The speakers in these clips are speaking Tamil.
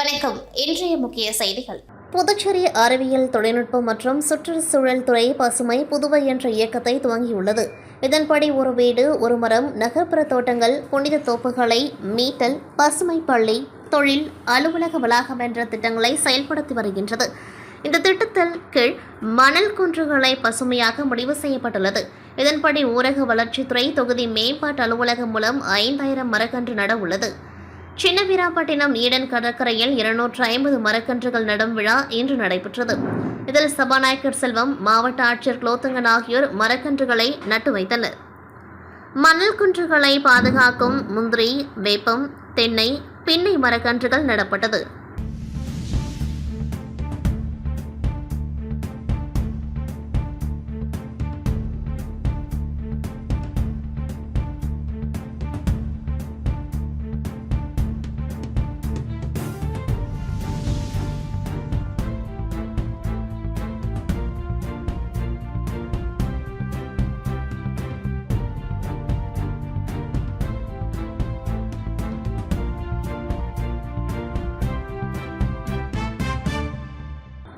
வணக்கம். இன்றைய முக்கிய செய்திகள். புதுச்சேரி அறிவியல் தொழில்நுட்பம் மற்றும் சுற்றுச்சூழல் துறை பசுமை புதுவை என்ற இயக்கத்தை துவங்கியுள்ளது. இதன்படி ஒரு வீடு ஒரு மரம், நகர்ப்புற தோட்டங்கள், புனித தோப்புகளை மீட்டல், பசுமை பள்ளி, தொழில், அலுவலக வளாகம் என்ற திட்டங்களை செயல்படுத்தி வருகின்றது. இந்த திட்டத்தில் கீழ் மணல் குன்றுகளை பசுமையாக முடிவு செய்யப்பட்டுள்ளது. இதன்படி ஊரக வளர்ச்சித்துறை தொகுதி மேம்பாட்டு அலுவலகம் மூலம் 5000 மரக்கன்று நட உள்ளது. சின்னவீராப்பட்டினம் ஈடன் கடற்கரையில் 250 மரக்கன்றுகள் நடும் விழா இன்று நடைபெற்றது. இதில் சபாநாயகர் செல்வம், மாவட்ட ஆட்சியர் குலோத்துங்கன் ஆகியோர் மரக்கன்றுகளை நட்டு வைத்தனர். மணல் குன்றுகளை பாதுகாக்கும் முந்திரி, வேப்பம், தென்னை, பின்னை மரக்கன்றுகள் நடப்பட்டது.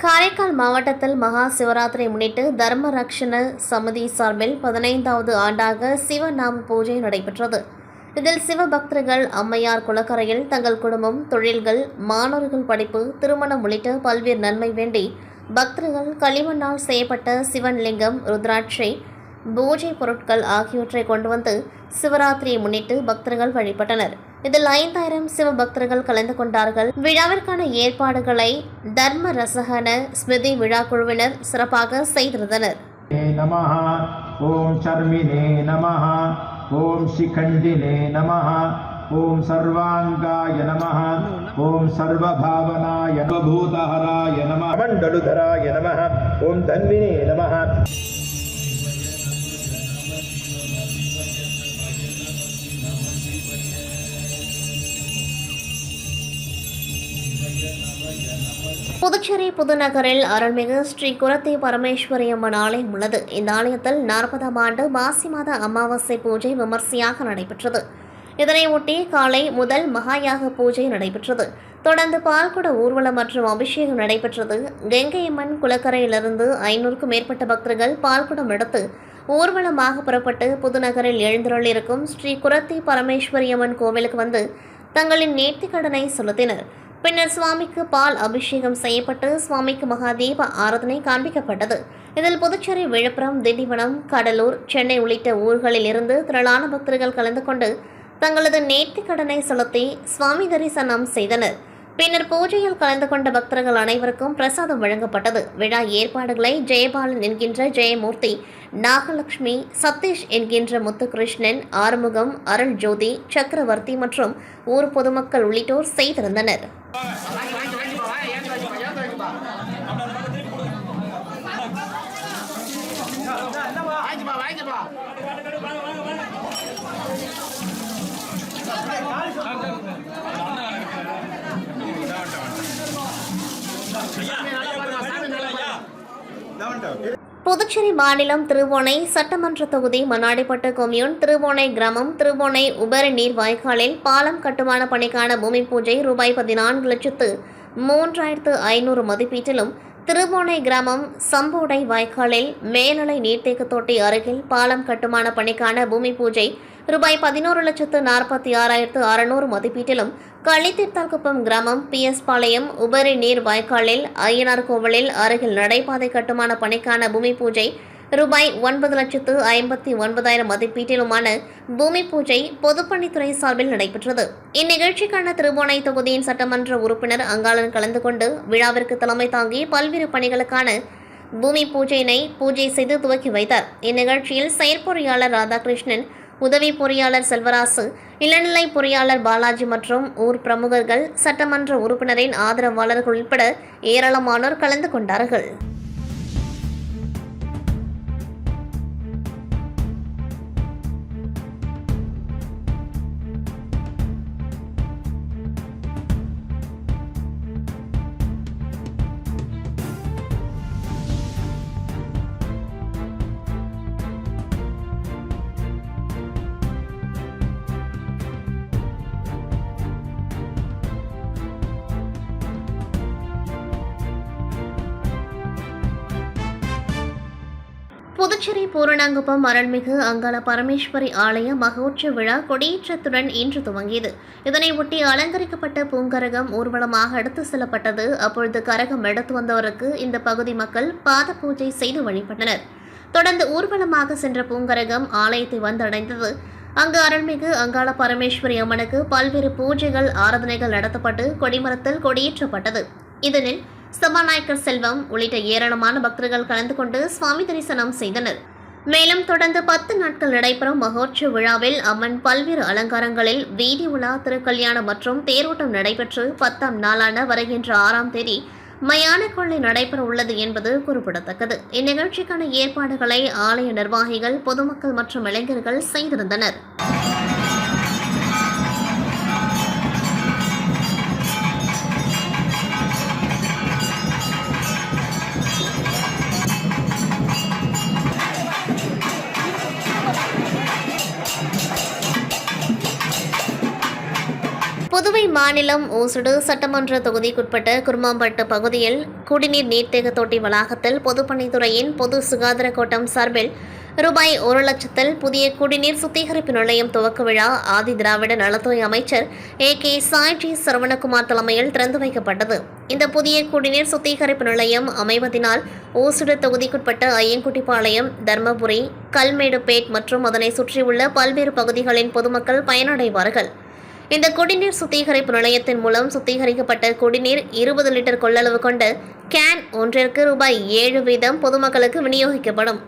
காரைக்கால் மாவட்டத்தில் மகா சிவராத்திரி முன்னிட்டு தர்ம ரக்ஷண சமிதி சார்பில் 15வது ஆண்டாக சிவநாம பூஜை நடைபெற்றது. இதில் சிவபக்தர்கள் அம்மையார் குளக்கரையில் தங்கள் குடும்பம், தொழில்கள், மாணவர்கள் படிப்பு, திருமணம் உள்ளிட்ட பல்வேறு நன்மை வேண்டி பக்தர்கள் களிமண்ணால் செய்யப்பட்ட சிவன் லிங்கம், ருத்ராட்சை, பூஜை பொருட்கள் ஆகியவற்றை கொண்டு வந்து சிவராத்திரியை முன்னிட்டு பக்தர்கள் வழிபட்டனர். இதில் 5000 சிவபக்தர்கள் கலந்து கொண்டார்கள். விழாவிற்கான ஏற்பாடுகளை தர்ம ரசகன ஸ்மிருதி விழா குழுவினர் சிறப்பாக செய்திருந்தனர். ஓம் சர்மினே நமஹ, ஓம் சிகண்டினே நமஹ, ஓம் சர்வாங்காய நமஹ, ஓம் சர்வபாவனாய பூதஹராய நமஹ, மண்டலுதராய நமஹ, ஓம் தன்வினே நமஹ. புதுச்சேரி புதுநகரில் அருள்மிகு ஸ்ரீ குரத்தி பரமேஸ்வரி அம்மன் ஆலயம் உள்ளது. இந்த ஆலயத்தில் 40ஆம் ஆண்டு மாசி மாத அமாவாசை பூஜை விமர்சையாக நடைபெற்றது. இதனையொட்டி காலை முதல் மகாயாக பூஜை நடைபெற்றது. தொடர்ந்து பால்குட ஊர்வலம் மற்றும் அபிஷேகம் நடைபெற்றது. கங்கையம்மன் குளக்கரையிலிருந்து 500க்கும் மேற்பட்ட பக்தர்கள் பால்குடம் எடுத்து ஊர்வலமாக புறப்பட்டு புதுநகரில் எழுந்தருளிருக்கும் ஸ்ரீ குரத்தி பரமேஸ்வரி அம்மன் கோவிலுக்கு வந்து தங்களின் நேர்த்திக்கடனை செலுத்தினர். பின்னர் சுவாமிக்கு பால் அபிஷேகம் செய்யப்பட்டு சுவாமிக்கு மகாதீப ஆராதனை காண்பிக்கப்பட்டது. இதில் புதுச்சேரி, விழுப்புரம், திண்டிவனம், கடலூர், சென்னை உள்ளிட்ட ஊர்களில் இருந்து திரளான பக்தர்கள் கலந்து கொண்டு தங்களது நேர்த்திக்கடனை செலுத்தி சுவாமி தரிசனம் செய்தனர். பின்னர் பூஜையில் கலந்து கொண்ட பக்தர்கள் அனைவருக்கும் பிரசாதம் வழங்கப்பட்டது. விழா ஏற்பாடுகளை ஜெயபாலன் என்கின்ற ஜெயமூர்த்தி, நாகலட்சுமி, சதீஷ் என்கின்ற முத்துகிருஷ்ணன், ஆறுமுகம், அருள் ஜோதி, சக்கரவர்த்தி மற்றும் ஊர் பொதுமக்கள் உள்ளிட்டோர் செய்திருந்தனர். புதுச்சேரி மாநிலம் திருவோணை சட்டமன்ற தொகுதி மண்ணாடிப்பட்டு கொம்யூன் திருவோணை கிராமம் திருவோணை உபரி நீர் வாய்க்காலில் பாலம் கட்டுமான பணிக்கான பூமி பூஜை ரூபாய் 14,03,500 மதிப்பீட்டிலும், திருவோணை கிராமம் சம்போடை வாய்க்காலில் மேல்நிலை நீர்த்தேக்க தொட்டி அருகில் பாலம் கட்டுமான பணிக்கான பூமி பூஜை ரூபாய் 11,46,600 மதிப்பீட்டிலும், களித்தீர்த்தால்குப்பம் கிராமம் PS பாளையம் உபரி நீர் வாய்க்காலில் ஐயனார் கோவிலில் அருகில் நடைபாதை கட்டுமான பணிக்கான பூமி பூஜை ரூபாய் 9,59,000 மதிப்பீட்டிலுமான பூமி பூஜை பொதுப்பணித்துறை சார்பில் நடைபெற்றது. இந்நிகழ்ச்சிக்கான திருவோணை தொகுதியின் சட்டமன்ற உறுப்பினர் அங்காளன் கலந்து கொண்டு விழாவிற்கு தலைமை தாங்கி பல்வேறு பணிகளுக்கான பூமி பூஜையினை பூஜை செய்து துவக்கி வைத்தார். இந்நிகழ்ச்சியில் செயற்பொறியாளர் ராதாகிருஷ்ணன், உதவி பொறியாளர் செல்வராசு, இளநிலை பொறியாளர் பாலாஜி மற்றும் ஊர் பிரமுகர்கள், சட்டமன்ற உறுப்பினரின் ஆதரவாளர்கள் உட்பட ஏராளமானோர் கலந்து கொண்டார்கள். புதுச்சேரி பூரணாங்குப்பம் அருள்மிகு அங்காள பரமேஸ்வரி ஆலய மகோற்சவ விழா கொடியேற்றத்துடன் இன்று துவங்கியது. இதனையொட்டி அலங்கரிக்கப்பட்ட பூங்கரகம் ஊர்வலமாக எடுத்து செல்லப்பட்டது. அப்பொழுது கரகம் எடுத்து வந்தவருக்கு இந்த பகுதி மக்கள் பாத பூஜை செய்து வழிபட்டனர். தொடர்ந்து ஊர்வலமாக சென்ற பூங்கரகம் ஆலயத்தை வந்தடைந்தது. அங்கு அருள்மிகு அங்காள பரமேஸ்வரி அம்மனுக்கு பல்வேறு பூஜைகள் ஆராதனைகள் நடத்தப்பட்டு கொடிமரத்தில் கொடியேற்றப்பட்டது. இதனில் சபாநாயகர் செல்வம் உள்ளிட்ட ஏராளமான பக்தர்கள் கலந்து கொண்டு சுவாமி தரிசனம் செய்தனர். மேலும் தொடர்ந்து 10 நாட்கள் நடைபெறும் மகோற்சவ விழாவில் அம்மன் பல்வேறு அலங்காரங்களில் வீதி உலா, திருக்கல்யாணம் மற்றும் தேரோட்டம் நடைபெற்று 10ஆம் நாளான வருகின்ற 6ஆம் தேதி மயான கொள்ளை நடைபெற உள்ளது என்பது குறிப்பிடத்தக்கது. இந்நிகழ்ச்சிக்கான ஏற்பாடுகளை ஆலய நிர்வாகிகள், பொதுமக்கள் மற்றும் இளைஞர்கள் செய்திருந்தனர். புதுவை மாநிலம் ஓசுடு சட்டமன்ற தொகுதிக்குட்பட்ட குருமாம்பட்டு பகுதியில் குடிநீர் நீர்த்தேக்க தொட்டி வளாகத்தில் பொதுப்பணித்துறையின் பொது சுகாதார கோட்டம் சார்பில் ரூபாய் 1,00,000 புதிய குடிநீர் சுத்திகரிப்பு நிலையம் துவக்க விழா ஆதி திராவிட நலத்துறை அமைச்சர் AK சாய்ஜி சரவணகுமார் தலைமையில் திறந்து வைக்கப்பட்டது. இந்த புதிய குடிநீர் சுத்திகரிப்பு நிலையம் அமைவதினால் ஓசுடு தொகுதிக்குட்பட்ட ஐயங்குட்டிப்பாளையம், தர்மபுரி, கல்மேடுபேட் மற்றும் அதனை சுற்றியுள்ள பல்வேறு பகுதிகளின் பொதுமக்கள் பயனடைவார்கள். இந்த குடிநீர் சுத்திகரிப்பு நிலையத்தின் மூலம் சுத்திகரிக்கப்பட்ட குடிநீர் 20 லிட்டர் கொள்ளளவு கொண்ட கேன் ஒன்றிற்கு ரூபாய் 7 வீதம் பொதுமக்களுக்கு விநியோகிக்கப்படும்.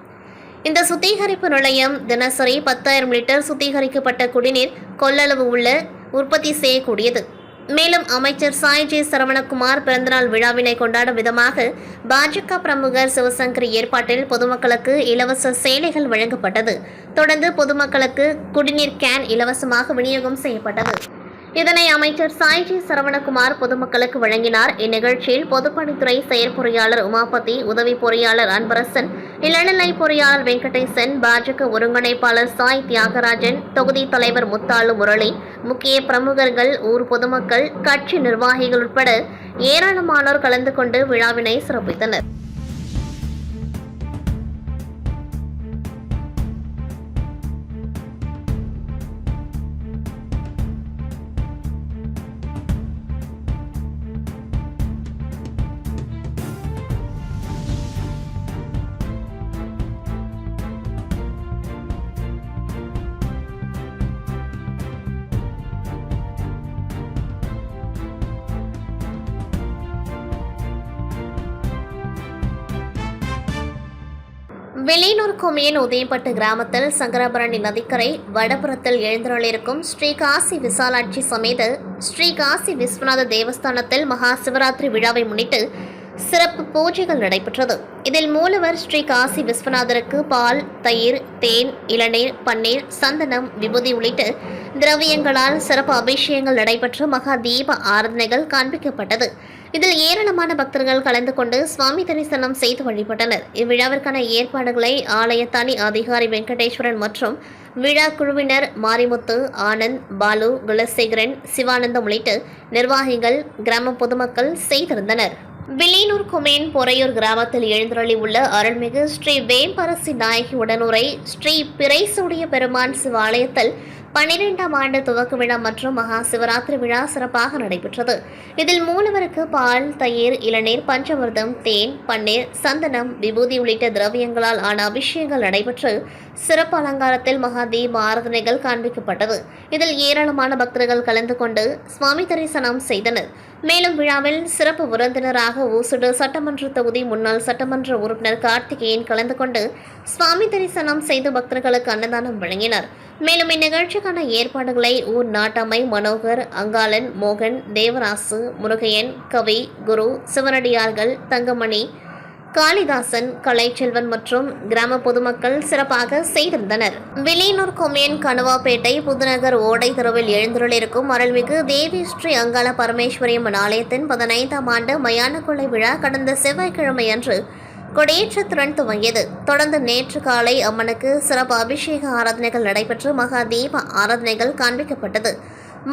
இந்த சுத்திகரிப்பு நிலையம் தினசரி 10,000 லிட்டர் சுத்திகரிக்கப்பட்ட குடிநீர் கொள்ளளவு உள்ள உற்பத்தி செய்யக்கூடியது. மேலும் அமைச்சர் சாய்ஜி சரவணகுமார் பிறந்தநாள் விழாவினை கொண்டாடும் விதமாக பாஜக பிரமுகர் சிவசங்கரி ஏற்பாட்டில் பொதுமக்களுக்கு இலவச சேலைகள் வழங்கப்பட்டது. தொடர்ந்து பொதுமக்களுக்கு குடிநீர் கேன் இலவசமாக விநியோகம் செய்யப்பட்டது. இதனை அமைச்சர் சாய்ஜி சரவணகுமார் பொதுமக்களுக்கு வழங்கினார். இந்நிகழ்ச்சியில் பொதுப்பணித்துறை செயற்பொறியாளர் உமாபதி, உதவி பொறியாளர் அன்பரசன், இளநிலை பொறியாளர் வெங்கடேசன், பாஜக ஒருங்கிணைப்பாளர் சாய் தியாகராஜன், தொகுதி தலைவர் முத்தாளு முரளி, முக்கிய பிரமுகர்கள், ஊர் பொதுமக்கள், கட்சி நிர்வாகிகள் உட்பட ஏராளமானோர் கலந்து கொண்டு விழாவினை சிறப்பித்தனர். வெளியூர் கொம்மியின் உதயப்பட்டு கிராமத்தில் சங்கராபரணி நதிக்கரை வடபுறத்தில் எழுந்தருளிருக்கும் ஸ்ரீ காசி விசாலாட்சி சமேத ஸ்ரீ காசி விஸ்வநாத தேவஸ்தானத்தில் மகா சிவராத்திரி விழாவை முன்னிட்டு சிறப்பு பூஜைகள் நடைபெற்றது. இதில் மூலவர் ஸ்ரீ காசி விஸ்வநாதருக்கு பால், தயிர், தேன், இளநீர், பன்னீர், சந்தனம், விபூதி உள்ளிட்ட திரவியங்களால் சிறப்பு அபிஷேகங்கள் நடைபெற்று மகா தீப ஆராதனைகள் காண்பிக்கப்பட்டது. இதில் ஏராளமான பக்தர்கள் கலந்து கொண்டு சுவாமி தரிசனம் செய்து வழிபட்டனர். இவ்விழாவிற்கான ஏற்பாடுகளை ஆலய தனி அதிகாரி வெங்கடேஸ்வரன் மற்றும் விழா குழுவினர் மாரிமுத்து, ஆனந்த், பாலு, குலசேகரன், சிவானந்தம் உள்ளிட்ட நிர்வாகிகள், கிராம பொதுமக்கள் செய்திருந்தனர். வில்லியனூர் குமேன் பொறையூர் கிராமத்தில் எழுந்தருளி உள்ள அருள்மிகு ஸ்ரீ வேம்பரசி நாயகி உடனுரை ஸ்ரீ பிறைசூடிய பெருமான் சிவாலயத்தில் 12ஆம் ஆண்டு துவக்க விழா மற்றும் மகா சிவராத்திரி விழா சிறப்பாக நடைபெற்றது. இதில் மூலவருக்கு பால், தயிர், இளநீர், பஞ்சமிர்தம், தேன், பன்னீர், சந்தனம், விபூதி உள்ளிட்ட திரவியங்களால் ஆன அபிஷேகங்கள் நடைபெற்று சிறப்பு அலங்காரத்தில் மகா தீப ஆராதனைகள் காண்பிக்கப்பட்டது. இதில் ஏராளமான பக்தர்கள் கலந்து கொண்டு சுவாமி தரிசனம் செய்தனர். மேலும் விழாவில் சிறப்பு விருந்தினராக ஓசுடு சட்டமன்ற தொகுதி முன்னாள் சட்டமன்ற உறுப்பினர் கார்த்திகேயன் கலந்து கொண்டு சுவாமி தரிசனம் செய்து பக்தர்களுக்கு அன்னதானம் வழங்கினார். மேலும் இந்நிகழ்ச்சிக்கான ஏற்பாடுகளை ஊர் நாட்டம்மை மனோகர், அங்காளன், மோகன், தேவராசு, முருகையன், கவி, குரு, சிவனடியார்கள், தங்கமணி, காளிதாசன், கலைச்செல்வன் மற்றும் கிராம பொதுமக்கள் சிறப்பாக செய்திருந்தனர். வில்லியனூர் கொம்மியன் கணுவாப்பேட்டை புதுநகர் ஓடை தெருவில் எழுந்தருளிருக்கும் அருள்மிகு தேவி ஸ்ரீ அங்காள பரமேஸ்வரியம்மன் ஆலயத்தின் 15ஆம் ஆண்டு மயான கொள்ளை விழா கடந்த செவ்வாய்க்கிழமை அன்று கொடியேற்றத்துடன் துவங்கியது. தொடர்ந்து நேற்று காலை அம்மனுக்கு சிறப்பு அபிஷேக ஆராதனைகள் நடைபெற்று மகா தீப ஆராதனைகள் காண்பிக்கப்பட்டது.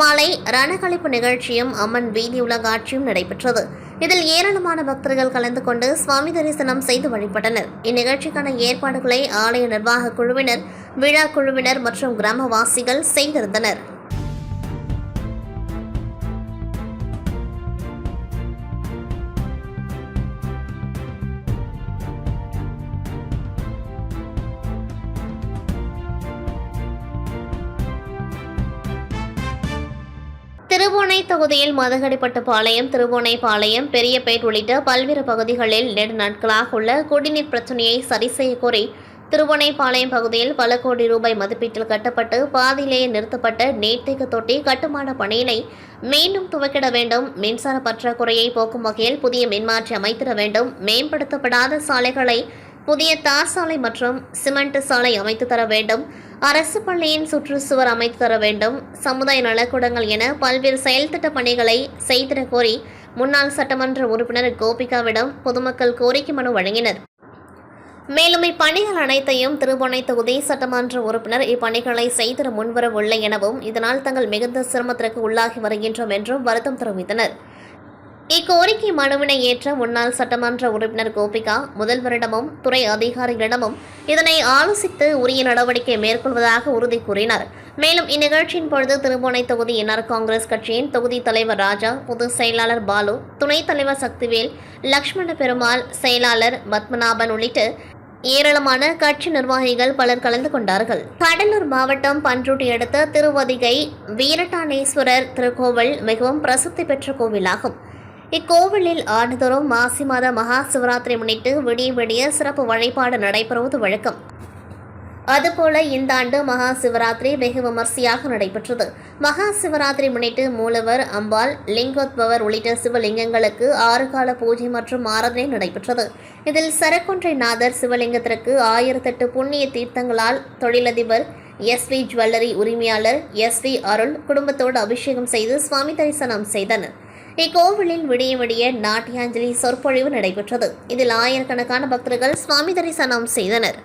மாலை ரணகளிப்பு நிகழ்ச்சியும் அம்மன் வீதி உலகாட்சியும் நடைபெற்றது. இதில் ஏராளமான பக்தர்கள் கலந்து கொண்டு சுவாமி தரிசனம் செய்து வழிபட்டனர். இந்நிகழ்ச்சிக்கான ஏற்பாடுகளை ஆலய நிர்வாக குழுவினர், விழா குழுவினர் மற்றும் கிராமவாசிகள் செய்திருந்தனர். திருபுவனை தொகுதியில் மதகடிப்பட்டுப்பாளையம், திருபுவனைப்பாளையம், பெரியபேட் உள்ளிட்ட பல்வேறு பகுதிகளில் நெடு நாட்களாக உள்ள குடிநீர் பிரச்சினையை சரி செய்ய கோரி திருபுவனைப்பாளையம் பகுதியில் பல கோடி ரூபாய் மதிப்பீட்டில் கட்டப்பட்டு பாதியிலேயே நிறுத்தப்பட்ட நீர்த்தேக்க தொட்டி கட்டுமான பணியினை மீண்டும் துவக்கிட வேண்டும். மின்சார பற்றாக்குறையை போக்கும் வகையில் புதிய மின்மாற்றி அமைத்திட வேண்டும். மேம்படுத்தப்படாத சாலைகளை புதிய தார் சாலை மற்றும் சிமெண்ட் சாலை அமைத்து தர வேண்டும். அரசு பள்ளியின் சுற்றுச்சுவர் அமைத்து தர வேண்டும். சமுதாய நலக்கூடங்கள் என பல்வேறு செயல்திட்ட பணிகளை செய்திட கோரி முன்னாள் சட்டமன்ற உறுப்பினர் கோபிகாவிடம் பொதுமக்கள் கோரிக்கை மனு வழங்கினர். மேலும் இப்பணிகள் அனைத்தையும் திருபுவனை தொகுதி சட்டமன்ற உறுப்பினர் இப்பணிகளை செய்திட முன்வரவில்லை எனவும் இதனால் தங்கள் மிகுந்த சிரமத்திற்கு உள்ளாகி வருகின்றோம் என்றும் வருத்தம் தெரிவித்தனர். இக்கோரிக்கை மனுவினை ஏற்ற முன்னாள் சட்டமன்ற உறுப்பினர் கோபிகா முதல்வரிடமும் துறை அதிகாரிகளிடமும் இதனை ஆலோசித்து உரிய நடவடிக்கை மேற்கொள்வதாக உறுதி கூறினார். மேலும் இந்நிகழ்ச்சியின் பொழுது திருபுவனை தொகுதி என்ஆர் காங்கிரஸ் கட்சியின் தொகுதி தலைவர் ராஜா, பொதுச் செயலாளர் பாலு, துணைத் தலைவர் சக்திவேல், லட்சுமண பெருமாள், செயலாளர் பத்மநாபன் உள்ளிட்ட ஏராளமான கட்சி நிர்வாகிகள் பலர் கலந்து கொண்டார்கள். கடலூர் மாவட்டம் பன்ருட்டி அடுத்த திருவதிகை வீரட்டானேஸ்வரர் திருக்கோவில் மிகவும் பிரசித்தி பெற்ற கோவிலாகும். இக்கோவிலில் ஆண்டுதோறும் மாசி மாத மகா சிவராத்திரி முன்னிட்டு விடிய விடிய சிறப்பு வழிபாடு நடைபெறுவது வழக்கம். அதுபோல இந்த ஆண்டு மகா சிவராத்திரி வெகு விமர்சையாக நடைபெற்றது. மகா சிவராத்திரி முன்னிட்டு மூலவர், அம்பாள், லிங்கோத்பவர் உள்ளிட்ட சிவலிங்கங்களுக்கு 6 கால பூஜை மற்றும் ஆராதனை நடைபெற்றது. இதில் சரக்கொன்றை நாதர் சிவலிங்கத்திற்கு 1008 புண்ணிய தீர்த்தங்களால் தொழிலதிபர் SV ஜுவல்லரி உரிமையாளர் SV அருள் குடும்பத்தோடு அபிஷேகம் செய்து சுவாமி தரிசனம் செய்தனர். இக்கோவிலில் விடிய விடிய நாட்டியாஞ்சலி சொற்பொழிவு நடைபெற்றது. இதில் ஆயிரக்கணக்கான பக்தர்கள் சுவாமி தரிசனம் செய்தனர்.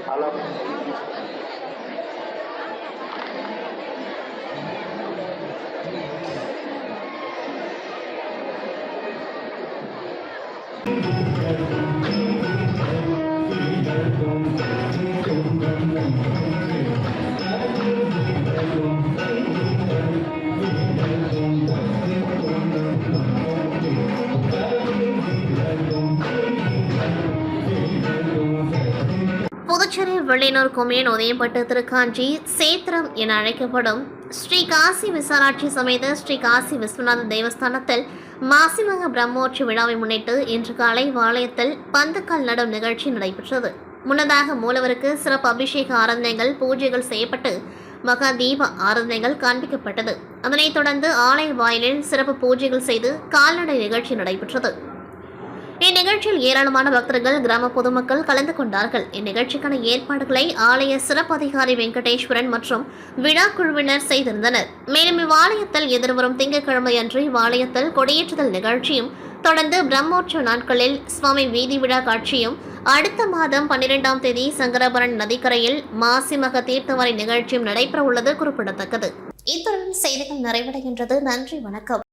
ஹலோ புதுச்சேரி வெளியூர் கொம்யூன் உதயப்பட்டு திருக்காஞ்சி சேத்திரம் என அழைக்கப்படும் ஸ்ரீ காசி விசாலாட்சி சமேத ஸ்ரீ காசி விஸ்வநாத தேவஸ்தானத்தில் மாசிமக பிரம்மோற்சவ விழாவை முன்னிட்டு இன்று காலை வாளையத்தில் பந்துக்கால் நடும் நிகழ்ச்சி நடைபெற்றது. முன்னதாக மூலவருக்கு சிறப்பு அபிஷேக ஆராதனைகள், பூஜைகள் செய்யப்பட்டு மகா தீப ஆராதனைகள் காண்பிக்கப்பட்டது. அதனைத் தொடர்ந்து ஆலய வாயிலில் சிறப்பு பூஜைகள் செய்து கால்நடை நிகழ்ச்சி நடைபெற்றது. இந்நிகழ்ச்சியில் ஏராளமான பக்தர்கள், கிராம பொதுமக்கள் கலந்து கொண்டார்கள். இந்நிகழ்ச்சிக்கான ஏற்பாடுகளை ஆலய சிறப்பு அதிகாரி வெங்கடேஸ்வரன் மற்றும் விழா குழுவினர் செய்திருந்தனர். மேலும் இவ்வாலயத்தில் எதிர்வரும் திங்கட்கிழமை அன்று இவ்வாலயத்தில் கொடியேற்றுதல் நிகழ்ச்சியும், தொடர்ந்து பிரம்மோற்சவ நாட்களில் சுவாமி வீதி விழா காட்சியும், அடுத்த மாதம் 12ஆம் தேதி சங்கராபுரம் நதிக்கரையில் மாசிமக தீர்த்தவாரி நிகழ்ச்சியும் நடைபெற உள்ளது குறிப்பிடத்தக்கது. இத்துடன் செய்திகள் நிறைவடைகின்றது. நன்றி, வணக்கம்.